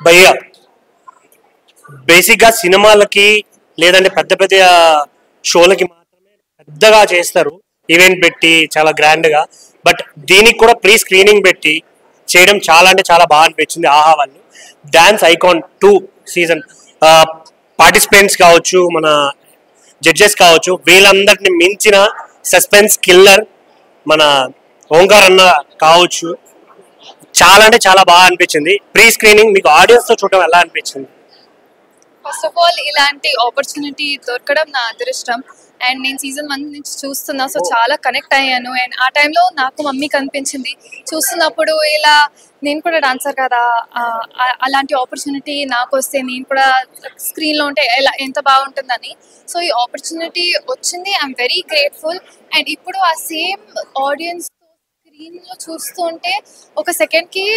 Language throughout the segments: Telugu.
భయ్యా బేసిక్గా సినిమాలకి లేదంటే పెద్ద పెద్ద షోలకి మాత్రమే పెద్దగా చేస్తారు, ఈవెంట్ పెట్టి చాలా గ్రాండ్గా. బట్ దీనికి కూడా ప్రీ స్క్రీనింగ్ పెట్టి చేయడం చాలా అంటే చాలా బాగా అనిపించింది. ఆహా వాళ్ళు డాన్స్ ఐకాన్ 2 సీజన్ పార్టిసిపెంట్స్ కావచ్చు, మన జడ్జెస్ కావచ్చు, వీళ్ళందరిని మించిన సస్పెన్స్ కిల్లర్ మన ఓంకార్ అన్న కావచ్చు. చాలా అంటే చాలా బాగా అనిపించింది. ప్రీ స్క్రీనింగ్ మీకు ఆడియన్స్ తో చూడడం ఎలా అనిపించింది? ఫస్ట్ ఆఫ్ ఆల్ ఇలాంటి ఆపర్చునిటీ దొరకడం నా అదృష్టం. అండ్ నేను సీజన్ 1 నుంచి చూస్తున్నా, సో చాలా కనెక్ట్ అయ్యాను. అండ్ ఆ టైంలో నాకు మమ్మీ కనిపించింది చూస్తున్నప్పుడు, ఇలా నేను కూడా డాన్సర్ కదా, అలాంటి ఆపర్చునిటీ నాకు వస్తే నేను కూడా స్క్రీన్లో ఉంటే ఎంత బాగుంటుందని. సో ఈ ఆపర్చునిటీ వచ్చింది, ఐఎమ్ వెరీ గ్రేట్ఫుల్. అండ్ ఇప్పుడు ఆ సేమ్ ఆడియన్స్ స్క్రీన్లో చూస్తుంటే ఒక సెకండ్కి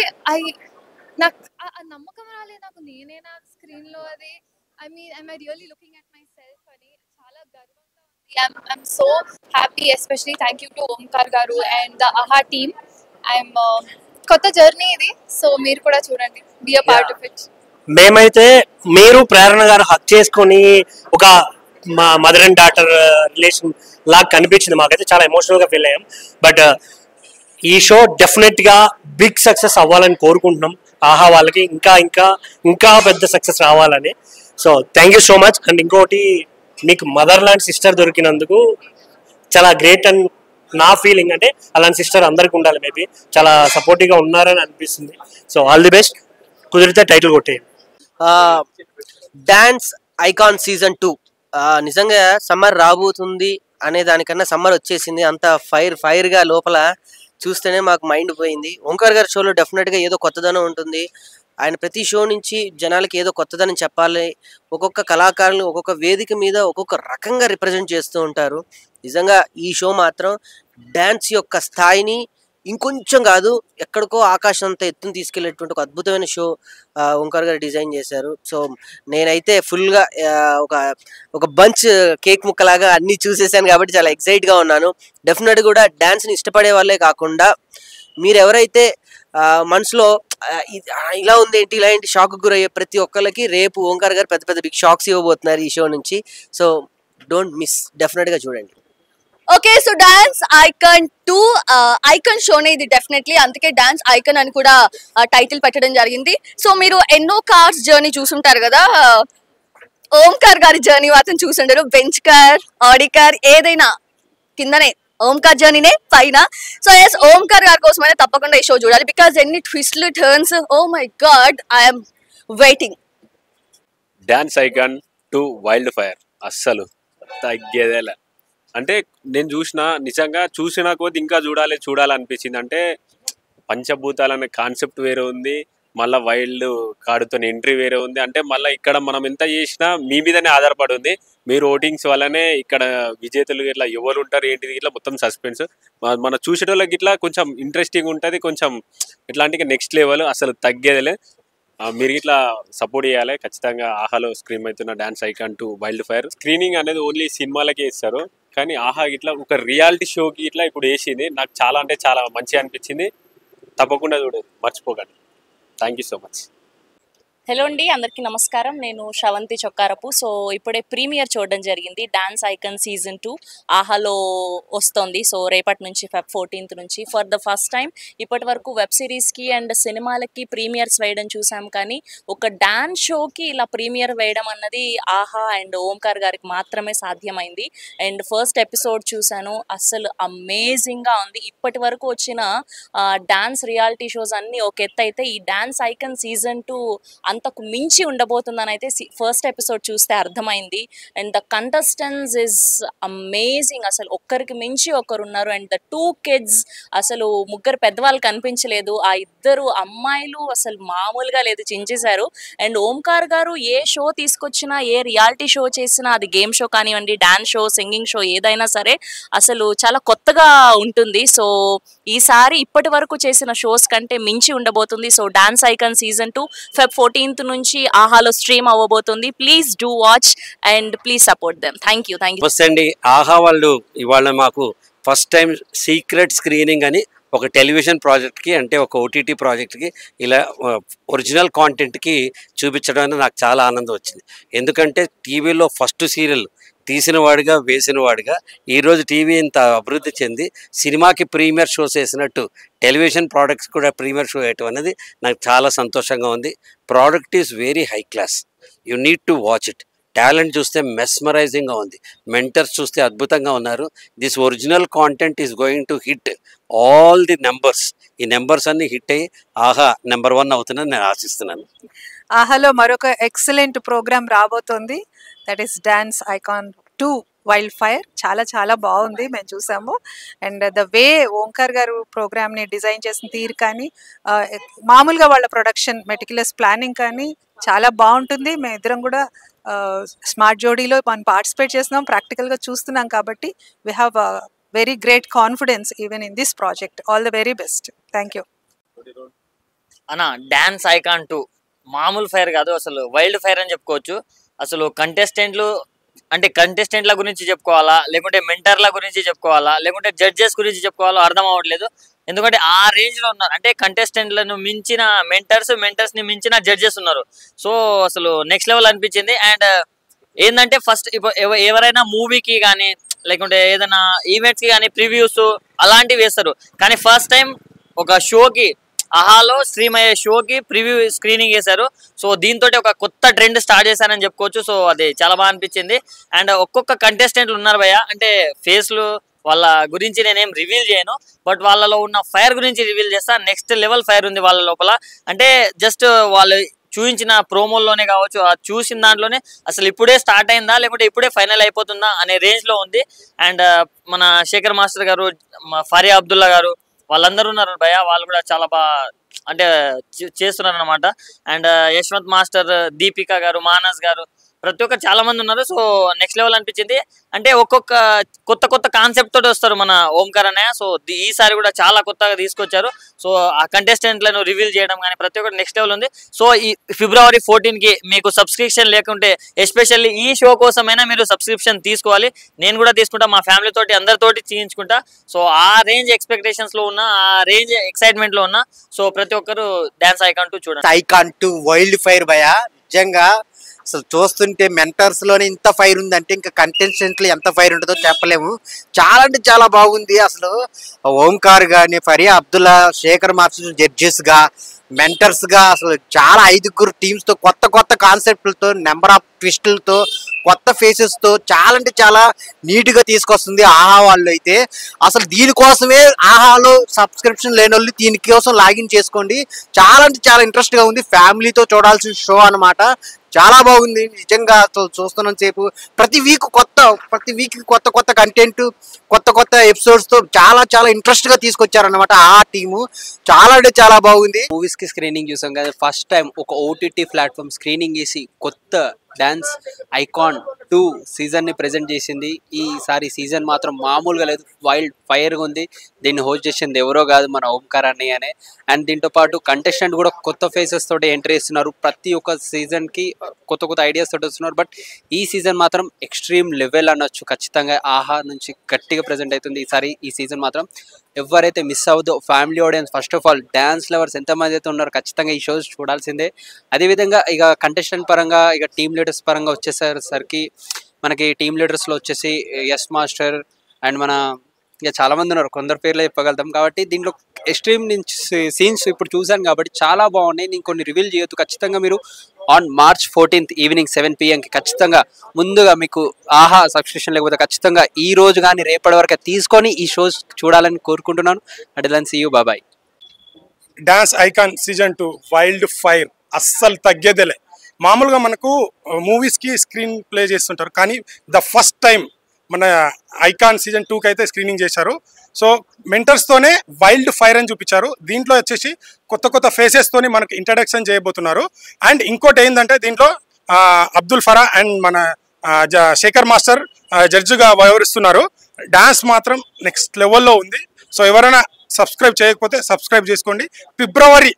నాకు ఆ నమ్మకం రాలేదు, నాకు నేనేనా స్క్రీన్లో అది. am I really looking at myself అని చాలా గర్వంగా ఉంది. I'm so happy, especially thank you to Omkar garu and the AHA team. కొత్త జర్నీ ఇది, సో మీరు కూడా చూడండి, be a part of it. మేమైతే మీరు ప్రేరణ గారు హక్ చేసుకొని ఒక మా మదర్ అండ్ డాటర్ రిలేషన్ లాగా కనిపించింది. మాకైతే చాలా ఎమోషనల్ గా ఫీల్ అయ్యాం. బట్ ఈ షో డెఫినెట్ గా బిగ్ సక్సెస్ అవ్వాలని కోరుకుంటున్నాం. ఆహా వాళ్ళకి ఇంకా ఇంకా ఇంకా పెద్ద సక్సెస్ రావాలని. So thank you so much. And ఇంకోటి, మీకు మదర్ లాంటి సిస్టర్ దొరికినందుకు చాలా గ్రేట్ అని నా ఫీలింగ్. అంటే అలాంటి సిస్టర్ అందరికి ఉండాలి. మేబీ చాలా సపోర్టివ్ గా ఉన్నారని అనిపిస్తుంది. So all the best. కుదిరితే టైటిల్ కొట్టేయండి. డాన్స్ ఐకాన్ సీజన్ 2 నిజంగా సమ్మర్ రాబోతుంది అనే దానికన్నా సమ్మర్ వచ్చేసింది. అంత ఫైర్ గా లోపల చూస్తేనే మాకు మైండ్ పోయింది. ఓంకార్ గారి షోలో డెఫినెట్గా ఏదో కొత్తదనం ఉంటుంది. ఆయన ప్రతి షో నుంచి జనాలకి ఏదో కొత్తదనం చెప్పాలి. ఒక్కొక్క కళాకారులు ఒక్కొక్క వేదిక మీద ఒక్కొక్క రకంగా రిప్రజెంట్ చేస్తూ ఉంటారు. నిజంగా ఈ షో మాత్రం డ్యాన్స్ యొక్క స్థాయిని ఇంకొంచెం కాదు ఎక్కడికో ఆకాశం అంతా ఎత్తుని తీసుకెళ్లేటువంటి ఒక అద్భుతమైన షో ఓంకార్ గారు డిజైన్ చేశారు. సో నేనైతే ఫుల్గా ఒక బంచ్ కేక్ ముక్కలాగా అన్ని చూసేసాను కాబట్టి చాలా ఎక్సైట్గా ఉన్నాను. డెఫినెట్ కూడా డ్యాన్స్ని ఇష్టపడే వాళ్ళే కాకుండా మీరు ఎవరైతే మనసులో ఇలా ఉంది ఏంటి, ఇలా ఏంటి షాక్ గురయ్యే ప్రతి ఒక్కరికి రేపు ఓంకార్ గారు పెద్ద పెద్ద బిగ్ షాక్స్ ఇవ్వబోతున్నారు ఈ షో నుంచి. సో డోంట్ మిస్, డెఫినెట్గా చూడండి. Okay, so dance icon 2 icon షోనే ఇది డెఫినెట్లీ, అందుకే డాన్స్ ఐకాన్ అని కూడా టైటిల్ పెట్టడం జరిగింది. సో మీరు ఎన్నో కార్స్ జర్నీ చూసుంటారు కదా, ఓంకార్ గారి జర్నీ మాత్రం చూసుంటారు. బెంచ్ కార్, ఆడి కార్, ఏదైనా కిందనే ఓంకార్ జర్నీనే పైన. సో ఎస్, ఓంకార్ గారి కోసమైనా తప్పకుండా ఈ షో చూడాలి. బికాస్ ఎన్ని ట్విస్ట్లు turns, oh my God, I'm waiting. Dance icon 2 wild fire అస్సలు తగ్గేదేలే. అంటే నేను నిజంగా చూసిన కొద్ది ఇంకా చూడాలనిపించింది. అంటే పంచభూతాలనే కాన్సెప్ట్ వేరే ఉంది, మళ్ళీ వైల్డ్ కార్డుతో ఎంట్రీ వేరే ఉంది. అంటే మళ్ళీ ఇక్కడ మనం ఎంత చేసినా మీ మీదనే ఆధారపడి ఉంది. మీరు ఓటింగ్స్ వల్లనే ఇక్కడ విజేతలు ఇట్లా ఎవరు ఉంటారు ఏంటిది ఇట్లా మొత్తం సస్పెన్స్. మన చూసేటోళ్ళకి ఇట్లా కొంచెం ఇంట్రెస్టింగ్ ఉంటుంది, కొంచెం ఇట్లాంటి నెక్స్ట్ లెవెల్, అసలు తగ్గేదిలే. మీరు ఇట్లా సపోర్ట్ చేయాలి ఖచ్చితంగా. ఆహాలో స్క్రీన్ అవుతున్న dance icon 2 wild fire screening అనేది ఓన్లీ సినిమాలకే ఇస్తారు, కానీ ఆహా ఇట్లా ఒక రియాలిటీ షోకి ఇట్లా ఇప్పుడు వేసింది. నాకు చాలా అంటే చాలా మంచిగా అనిపించింది. తప్పకుండా చూడండి, మర్చిపోకండి. Thank you so much. Hello అండి, అందరికీ నమస్కారం. నేను శ్రవంతి చొక్కారపు. సో ఇప్పుడే ప్రీమియర్ చూడడం జరిగింది. డాన్స్ ఐకాన్ సీజన్ 2 ఆహాలో వస్తుంది. సో రేపటి నుంచి Feb 14th నుంచి ఫర్ ద ఫస్ట్ టైం ఇప్పటి వరకు వెబ్ సిరీస్కి అండ్ సినిమాలకి ప్రీమియర్స్ వేయడం చూసాం, కానీ ఒక డాన్స్ షోకి ఇలా ప్రీమియర్ వేయడం అన్నది ఆహా అండ్ ఓంకార్ గారికి మాత్రమే సాధ్యమైంది. అండ్ ఫస్ట్ ఎపిసోడ్ చూశాను, అస్సలు అమేజింగ్గా ఉంది. ఇప్పటి వరకు వచ్చిన డాన్స్ రియాలిటీ షోస్ అన్నీ ఒక ఎత్తు అయితే, ఈ డాన్స్ ఐకాన్ సీజన్ 2 అంతకు మించి ఉండబోతుందని అయితే ఫస్ట్ ఎపిసోడ్ చూస్తే అర్థమైంది. And the contestants is amazing, అసలు ఒక్కరికి మించి ఒకరు ఉన్నారు. అండ్ ద 2 kids, అసలు ముగ్గురు పెద్దవాళ్ళు కనిపించలేదు, ఆ 2 అమ్మాయిలు అసలు మామూలుగా లేదు, చించేశారు. అండ్ ఓంకార్ గారు ఏ షో తీసుకొచ్చినా, ఏ రియాలిటీ షో చేసినా, అది గేమ్ షో కానివ్వండి, డాన్స్ షో, సింగింగ్ షో, ఏదైనా సరే అసలు చాలా కొత్తగా ఉంటుంది. సో ఈసారి ఇప్పటి వరకు చేసిన షోస్ కంటే మించి ఉండబోతుంది. So dance icon season 2 Feb 14th నుంచి ఆహాలో స్ట్రీమ్ అవ్వబోతుంది. Please do watch and please support them. Thank you. నమస్తే అండి. ఆహా వాళ్ళు ఇవాళ మాకు ఫస్ట్ టైం సీక్రెట్ స్క్రీనింగ్ అని ఒక టెలివిజన్ ప్రాజెక్ట్కి అంటే ఒక ఓటీటీ ప్రాజెక్ట్కి ఇలా ఒరిజినల్ కాంటెంట్కి చూపించడం అనేది నాకు చాలా ఆనందం వచ్చింది. ఎందుకంటే టీవీలో ఫస్ట్ సీరియల్ తీసిన వాడిగా వేసిన వాడిగా ఈరోజు టీవీ ఇంత అభివృద్ధి చెంది సినిమాకి ప్రీమియర్ షోస్ వేసినట్టు టెలివిజన్ ప్రోడక్ట్స్ కూడా ప్రీమియర్ షో వేయటం అనేది నాకు చాలా సంతోషంగా ఉంది. Product is very high class, you need to watch it. Talent చూస్తే మెస్మరైజింగ్గా ఉంది, మెంటర్స్ చూస్తే అద్భుతంగా ఉన్నారు. This original content is going to hit all the numbers. ఈ నెంబర్స్ అన్ని హిట్ అయ్యి ఆహా నెంబర్ 1 అవుతుందని నేను ఆశిస్తున్నాను. ఆహాలో మరొక ఎక్సలెంట్ ప్రోగ్రామ్ రాబోతోంది, that is dance icon 2 wild fire. చాలా చాలా బాగుంది, మేము చూసాము. అండ్ ద వే ఓంకార్ గారు ప్రోగ్రామ్ని డిజైన్ చేసిన తీరు కానీ మామూలుగా వాళ్ళ ప్రొడక్షన్ మెటిక్యులస్ ప్లానింగ్ కానీ చాలా బాగుంటుంది. మేము ఇద్దరం కూడా స్మార్ట్ జోడీలో మనం పార్టిసిపేట్ చేస్తున్నాం, ప్రాక్టికల్గా చూస్తున్నాం. కాబట్టి we have very great confidence even in this project. All the very best. Thank you అన్న. డాన్స్ ఐకాన్ 2 మామూలు ఫైర్ కాదు, అసలు వైల్డ్ ఫైర్ అని చెప్పుకోవచ్చు. అసలు కంటెస్టెంట్ల గురించి చెప్పుకోవాలా, లేకుంటే మెంటర్ల గురించి చెప్పుకోవాలా, లేకుంటే జడ్జెస్ గురించి చెప్పుకోవాలో అర్థం అవ్వట్లేదు. ఎందుకంటే ఆ రేంజ్ లో ఉన్నారు. అంటే కంటెస్టెంట్లను మించిన మెంటర్స్ ని మించిన జడ్జెస్ ఉన్నారు. సో అసలు నెక్స్ట్ లెవెల్ అనిపించింది. అండ్ ఏంటంటే ఫస్ట్ ఎవరైనా మూవీకి కానీ లేకుంటే ఏదైనా ఈవెంట్స్ కి కానీ ప్రివ్యూస్ అలాంటివి వేస్తారు. కానీ ఫస్ట్ టైం ఒక షోకి ఆహాలో స్ట్రీమ్ అయ్యే షోకి ప్రివ్యూ స్క్రీనింగ్ చేశారు. సో దీంతో ఒక కొత్త ట్రెండ్ స్టార్ట్ చేశారని చెప్పుకోవచ్చు. సో అది చాలా బాగా అనిపించింది. అండ్ ఒక్కొక్క కంటెస్టెంట్లు ఉన్నారు భయ్య, అంటే ఫేస్లు వాళ్ళ గురించి నేనేం రివీల్ చేయను, బట్ వాళ్ళలో ఉన్న ఫైర్ గురించి రివీల్ చేస్తా. నెక్స్ట్ లెవెల్ ఫైర్ ఉంది వాళ్ళ లోపల. అంటే జస్ట్ వాళ్ళు చూపించిన ప్రోమోల్లోనే కావచ్చు, ఆ చూసిన దాంట్లోనే అసలు ఇప్పుడే స్టార్ట్ అయిందా లేకుంటే ఇప్పుడే ఫైనల్ అయిపోతుందా అనే రేంజ్లో ఉంది. అండ్ మన శేఖర్ మాస్టర్ గారు, ఫరియా అబ్దుల్లా గారు వాళ్ళందరూ ఉన్నారు భయ్య, వాళ్ళు కూడా చాలా బాగా అంటే చేస్తున్నారు అనమాట. అండ్ యశ్వంత్ మాస్టర్, దీపిక గారు, మానస్ గారు, ప్రతి ఒక్కరు చాలా మంది ఉన్నారు. సో నెక్స్ట్ లెవెల్ అనిపించింది. అంటే ఒక్కొక్క కొత్త కాన్సెప్ట్ తోటి వస్తారు మన ఓంకార్ అన్నయ్య. సో ఈసారి కూడా చాలా కొత్తగా తీసుకొచ్చారు. సో ఆ కంటెస్టెంట్లను రివీల్ చేయడం కానీ ప్రతి ఒక్కటి నెక్స్ట్ లెవెల్ ఉంది. సో ఈ February 14కి మీకు సబ్స్క్రిప్షన్ లేకుంటే ఎస్పెషల్లీ ఈ షో కోసమైనా మీరు సబ్స్క్రిప్షన్ తీసుకోవాలి. నేను కూడా తీసుకుంటా, మా ఫ్యామిలీ తోటి అందరితోటి చేయించుకుంటా. సో ఆ రేంజ్ ఎక్స్పెక్టేషన్స్ లో ఉన్నా, ఆ రేంజ్ ఎక్సైట్మెంట్ లో ఉన్నా. సో ప్రతి ఒక్కరు డాన్స్ ఐకాన్ 2 చూడండి. ఐకాన్ 2 వైల్డ్ ఫైర్ భయ, నిజంగా అసలు చూస్తుంటే మెంటర్స్ లోనే ఇంత ఫైర్ ఉందంటే ఇంకా కంటెస్టెంట్లు ఎంత ఫైర్ ఉంటుందో చెప్పలేము. చాలా అంటే చాలా బాగుంది. అసలు ఓంకార్ గాని, ఫరియా అబ్దుల్లా, శేఖర్ మాస్టర్ జడ్జెస్ గా, మెంటర్స్ గా అసలు చాలా 5 టీమ్స్ తో కొత్త కాన్సెప్ట్లతో, నెంబర్ ఆఫ్ ట్విస్టులతో, కొత్త ఫేసెస్ తో చాలా అంటే చాలా నీట్ గా తీసుకొస్తుంది ఆహా వాళ్ళు. అయితే అసలు దీనికోసమే ఆహాలో సబ్స్క్రిప్షన్ లేని వాళ్ళు దీనికోసం లాగిన్ చేసుకోండి. చాలా అంటే చాలా ఇంట్రెస్ట్ గా ఉంది, ఫ్యామిలీతో చూడాల్సిన షో అన్నమాట. చాలా బాగుంది నిజంగా. చూస్తున్నంత సేపు ప్రతి వీక్ కొత్త కంటెంట్, కొత్త ఎపిసోడ్స్ తో చాలా ఇంట్రెస్ట్ గా తీసుకొచ్చారన్నమాట ఆ టీము. చాలా అంటే చాలా బాగుంది. మూవీస్ కి స్క్రీనింగ్ చూసాం కదా, ఫస్ట్ టైం ఒక ఓటీటీ ప్లాట్ఫామ్ స్క్రీనింగ్ చేసి కొత్త డాన్స్ ఐకాన్ 2 సీజన్ ని ప్రెజెంట్ చేసింది. ఈసారి సీజన్ మాత్రం మామూలుగా లేదు, వైల్డ్ ఫైర్ గా ఉంది. దీన్ని హోస్ట్ చేసింది ఎవరో కాదు, మన ఓంకార్ అన్నయ్యనే. అండ్ దీంతో పాటు కంటెస్టెంట్ కూడా కొత్త ఫేసెస్ తోటి ఎంట్రీ ఇస్తున్నారు. ప్రతి ఒక్క సీజన్ కి కొత్త ఐడియాస్ తోటి వస్తున్నారు. బట్ ఈ సీజన్ మాత్రం ఎక్స్ట్రీమ్ లెవెల్ అనొచ్చు. ఖచ్చితంగా ఆహా నుంచి గట్టిగా ప్రెజెంట్ అవుతుంది ఈ సీజన్ మాత్రం. ఎవరైతే మిస్ అవ్వదో family audience, first of all dance lovers ఎంతమంది అయితే ఉన్నారో ఖచ్చితంగా ఈ షోస్ చూడాల్సిందే. అదేవిధంగా ఇక కంటెస్టెంట్ పరంగా, ఇక టీమ్ లీడర్స్ పరంగా వచ్చేసరికి మనకి టీమ్ లీడర్స్లో వచ్చేసి ఎస్ మాస్టర్ అండ్ మన ఇక చాలా మంది ఉన్నారు, కొందరు పేర్లు చెప్పగలుగుతాం. కాబట్టి దీంట్లో ఎక్స్ట్రీమ్ నుంచి సీన్స్ ఇప్పుడు చూసాను కాబట్టి చాలా బాగున్నాయి. నేను కొన్ని రివీల్ చేయొద్దు. ఖచ్చితంగా మీరు on March 14th evening 7 PM ఖచ్చితంగా ముందుగా మీకు ఆహా సబ్స్క్రిప్షన్ లేకపోతే ఖచ్చితంగా ఈ రోజు కానీ రేపటి వరకు తీసుకొని ఈ షోస్ చూడాలని కోరుకుంటున్నాను. Advance see you, bye. Dance icon season 2 wild fire అస్సలు తగ్గేదేలే. మామూలుగా మనకు మూవీస్కి స్క్రీన్ ప్లే చేస్తుంటారు, కానీ ద ఫస్ట్ టైం మన ఐకాన్ సీజన్ 2కి అయితే స్క్రీనింగ్ చేశారు. సో మెంటర్స్తోనే వైల్డ్ ఫైర్ అని చూపించారు. దీంట్లో వచ్చేసి కొత్త ఫేసెస్తోని మనకు ఇంట్రడక్షన్ చేయబోతున్నారు. అండ్ ఇంకోటి ఏంటంటే దీంట్లో అబ్దుల్ ఫరా అండ్ మన శేఖర్ మాస్టర్ జడ్జిగా వ్యవహరిస్తున్నారు. డాన్స్ మాత్రం నెక్స్ట్ లెవెల్లో ఉంది. సో ఎవరైనా సబ్స్క్రైబ్ చేయకపోతే సబ్స్క్రైబ్ చేసుకోండి. February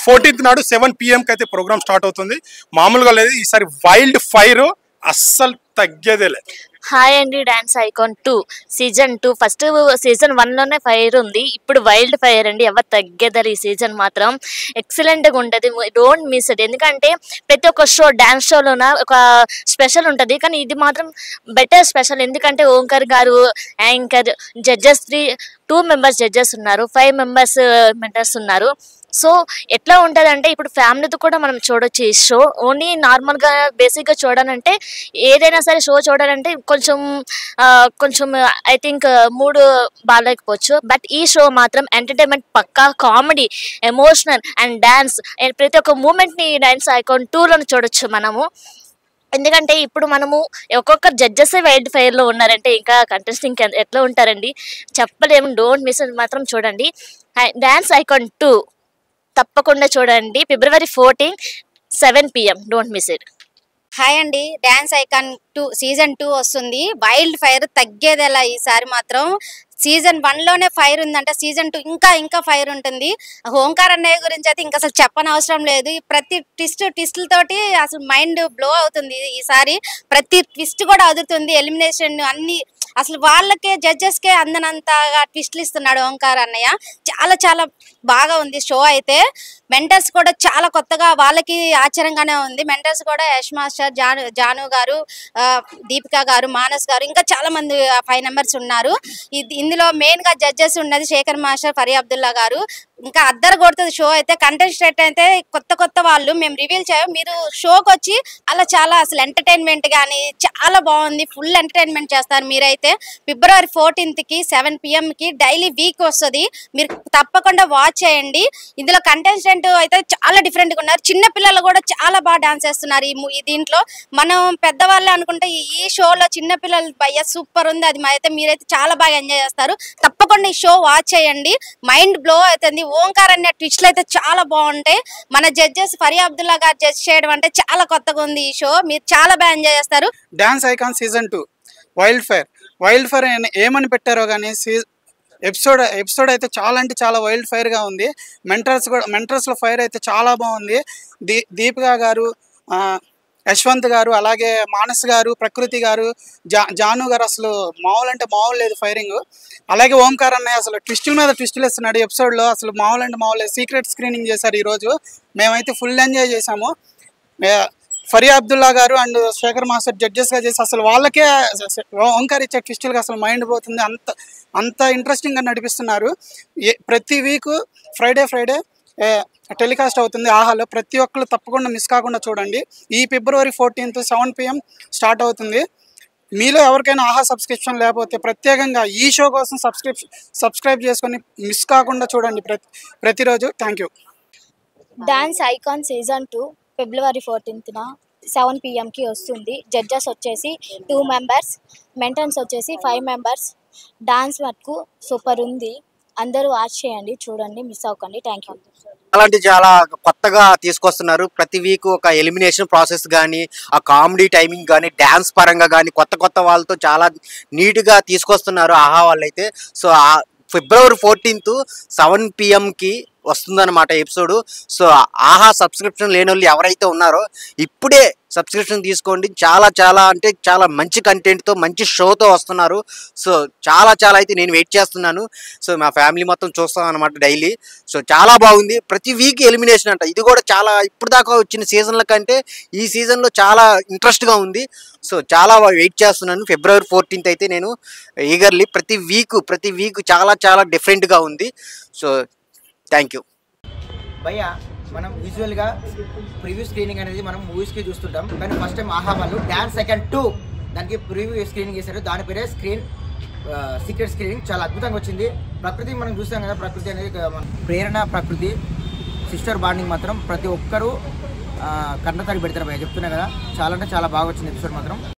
14th నాడు 7 PM అయితే ప్రోగ్రామ్ స్టార్ట్ అవుతుంది. మామూలుగా లేదు, ఈసారి వైల్డ్ ఫైర్ అస్సలు తగ్గేదేలే. హాయ్ అండి, dance icon 2 season 2 first season 1లోనే ఫైర్ ఉంది, ఇప్పుడు వైల్డ్ ఫైర్ అండి. ఎవరు తగ్గేదారు ఈ సీజన్ మాత్రం ఎక్సలెంట్గా ఉంటుంది. Don't miss it. ఎందుకంటే ప్రతి ఒక్క షో డాన్స్ షోలోన ఒక స్పెషల్ ఉంటుంది, కానీ ఇది మాత్రం బెటర్ స్పెషల్. ఎందుకంటే ఓంకార్ గారు యాంకర్, జడ్జెస్ 2 మెంబర్స్ జడ్జెస్ ఉన్నారు, 5 మెంబర్స్ మెంటర్స్ ఉన్నారు. సో ఎట్లా ఉంటుంది అంటే ఇప్పుడు ఫ్యామిలీతో కూడా మనం చూడొచ్చు ఈ షో. ఓన్లీ నార్మల్గా బేసిక్గా చూడాలంటే ఏదైనా సరే షో చూడాలంటే కొంచెం ఐ థింక్ మూడు బాగాలేకపోవచ్చు. బట్ ఈ షో మాత్రం ఎంటర్టైన్మెంట్ పక్కా, కామెడీ, ఎమోషనల్ అండ్ డ్యాన్స్, ప్రతి ఒక్క మూమెంట్ని డాన్స్ ఐకాన్ 2లోనే చూడొచ్చు మనము. ఎందుకంటే ఇప్పుడు మనము ఒక్కొక్కరు జడ్జెస్ వైల్డ్ ఫైర్లో ఉన్నారంటే ఇంకా కంటెస్టెంట్ ఇంకా ఎట్లా ఉంటారండి చెప్పలేము. డోంట్ మిస్ మాత్రం చూడండి. డాన్స్ ఐకాన్ 2 తప్పకుండా చూడండి. February 14 7 PM. Don't miss it. Hi అండి, డాన్స్ ఐకాన్ 2 సీజన్ 2 వస్తుంది. వైల్డ్ ఫైర్ తగ్గేదెలా ఈసారి మాత్రం. సీజన్ 1లోనే ఫైర్ ఉందంటే సీజన్ 2 ఇంకా ఫైర్ ఉంటుంది. ఓంకార్ అన్నయ్య గురించి అయితే ఇంకా అసలు చెప్పనవసరం లేదు. ప్రతి ట్విస్టులతోటి అసలు మైండ్ బ్లో అవుతుంది ఈసారి. ప్రతి ట్విస్ట్ కూడా అదురుతుంది. ఎలిమినేషన్ అన్ని అసలు వాళ్ళకే జడ్జెస్కే అందనంతగా ట్విస్ట్లు ఇస్తున్నాడు ఓంకార్ అన్నయ్య. చాలా బాగా ఉంది షో అయితే. మెంటర్స్ కూడా చాలా కొత్తగా, వాళ్ళకి ఆశ్చర్యంగానే ఉంది. మెంటర్స్ కూడా యష్ మాస్టర్, జాను గారు, దీపిక గారు, మానస్ గారు, ఇంకా చాలా మంది 5 మెంబర్స్ ఉన్నారు. ఇందులో మెయిన్ గా జడ్జెస్ ఉన్నది శేఖర్ మాస్టర్, ఫరియా అబ్దుల్లా గారు. ఇంకా అద్దరు కొడుతుంది షో అయితే. కంటెస్టెంట్ అయితే కొత్త వాళ్ళు మేము రివీల్ చేయం, మీరు షోకి వచ్చి చాలా అసలు ఎంటర్టైన్మెంట్ కానీ చాలా బాగుంది. ఫుల్ ఎంటర్టైన్మెంట్ చేస్తారు మీరైతే. February 14కి 7 PMకి డైలీ వీక్ వస్తుంది. మీరు తప్పకుండా వాచ్ చేయండి. ఇందులో కంటెస్టెంట్ అయితే చాలా డిఫరెంట్గా ఉన్నారు. చిన్న పిల్లలు కూడా చాలా బాగా డాన్స్ చేస్తున్నారు ఈ దీంట్లో. మనం పెద్దవాళ్ళే అనుకుంటే ఈ షోలో చిన్న పిల్లలు భయ్య సూపర్ ఉంది. అది అయితే మీరైతే చాలా బాగా ఎంజాయ్ చేస్తారు. తప్పకుండా ఈ షో వాచ్ చేయండి. మైండ్ బ్లో అవుతుంది. ఓంకార్ అనే ట్విస్ట్లు అయితే చాలా బాగుంటాయి. మన జడ్జెస్ ఫరియా అబ్దుల్లా గారు జడ్జ్ చేయడం అంటే చాలా కొత్తగా ఉంది ఈ షో. మీరు చాలా బాగా ఎంజాయ్ చేస్తారు. Dance icon season 2 wild fire ఏమని పెట్టారో కానీ ఎపిసోడ్ అయితే చాలా అంటే చాలా వైల్డ్ ఫైర్ గా ఉంది. మెంటర్స్ లో ఫైర్ అయితే చాలా బాగుంది. దీపిక గారు, యశ్వంత్ గారు, అలాగే మానస్ గారు, ప్రకృతి గారు, జాను గారు అసలు మామూలు అంటే మామూలు లేదు ఫైరింగ్. అలాగే ఓంకార్ అన్నయ్య అసలు ట్విస్టుల మీద ట్విస్టులు ఇస్తున్నాడు ఎపిసోడ్లో. అసలు మామూలు అంటే మామూలు లేదు. సీక్రెట్ స్క్రీనింగ్ చేశారు ఈరోజు. మేమైతే ఫుల్ ఎంజాయ్ చేసాము. ఫరియా అబ్దుల్లా గారు అండ్ శేఖర్ మాస్టర్ జడ్జెస్గా చేసి అసలు వాళ్ళకే ఓంకార్ ఇచ్చే ట్విస్టులకు అసలు మైండ్ పోతుంది. అంత ఇంట్రెస్టింగ్గా నడిపిస్తున్నారు. ప్రతి వీక్ ఫ్రైడే టెలికాస్ట్ అవుతుంది ఆహాలో. ప్రతి ఒక్కరు తప్పకుండా మిస్ కాకుండా చూడండి. ఈ February 14 7 PM స్టార్ట్ అవుతుంది. మీలో ఎవరికైనా ఆహా సబ్స్క్రిప్షన్ లేకపోతే ప్రత్యేకంగా ఈ షో కోసం సబ్స్క్రైబ్ చేసుకొని మిస్ కాకుండా చూడండి ప్రతిరోజు. Thank you. Dance icon season 2 February 14న 7 PMకి వస్తుంది. జడ్జెస్ వచ్చేసి 2 మెంబర్స్, మెంటర్స్ వచ్చేసి 5 మెంబర్స్. డాన్స్ మటుకు సూపర్ ఉంది. అందరూ వాచ్ చేయండి, చూడండి, మిస్ అవ్వకండి. Thank you. అలాంటి చాలా కొత్తగా తీసుకొస్తున్నారు. ప్రతి వీక్ ఒక ఎలిమినేషన్ ప్రాసెస్ కానీ, ఆ కామెడీ టైమింగ్ కానీ, డ్యాన్స్ పరంగా కానీ కొత్త వాళ్ళతో చాలా నీట్గా తీసుకొస్తున్నారు ఆహా వాళ్ళైతే. సో February 14 7 PMకి వస్తుందన్నమాట ఎపిసోడ్. సో ఆహా సబ్స్క్రిప్షన్ లేని వాళ్ళు ఎవరైతే ఉన్నారో ఇప్పుడే సబ్స్క్రిప్షన్ తీసుకోండి. చాలా అంటే చాలా మంచి కంటెంట్తో మంచి షోతో వస్తున్నారు. సో చాలా అయితే నేను వెయిట్ చేస్తున్నాను. సో మా ఫ్యామిలీ మొత్తం చూస్తాం అనమాట డైలీ. సో చాలా బాగుంది. ప్రతి వీక్ ఎలిమినేషన్ అంట. ఇది కూడా చాలా ఇప్పుడు దాకా వచ్చిన సీజన్ల కంటే ఈ సీజన్లో చాలా ఇంట్రెస్ట్గా ఉంది. సో చాలా వెయిట్ చేస్తున్నాను. February 14 అయితే నేను ఈగర్లీ ప్రతి వీక్ చాలా డిఫరెంట్గా ఉంది. So thank you. భయ్యా, మనం యూజువల్గా ప్రివ్యూ స్క్రీనింగ్ అనేది మనం మూవీస్కి చూస్తుంటాం, కానీ ఫస్ట్ టైం ఆహా వాళ్ళు డాన్స్ ఐకాన్ 2 దానికి ప్రివ్యూ స్క్రీనింగ్ చేశారు. దాని పేరే సీక్రెట్ స్క్రీనింగ్. చాలా అద్భుతంగా వచ్చింది. ప్రకృతి మనం చూస్తాం కదా, ప్రకృతి అనేది ప్రేరణ, ప్రకృతి సిస్టర్ బాండింగ్ మాత్రం ప్రతి ఒక్కరూ కన్నతడి పెడతారు భయ్యా, చెప్తున్నా కదా. చాలా అంటే చాలా బాగా వచ్చింది ఎపిసోడ్ మాత్రం.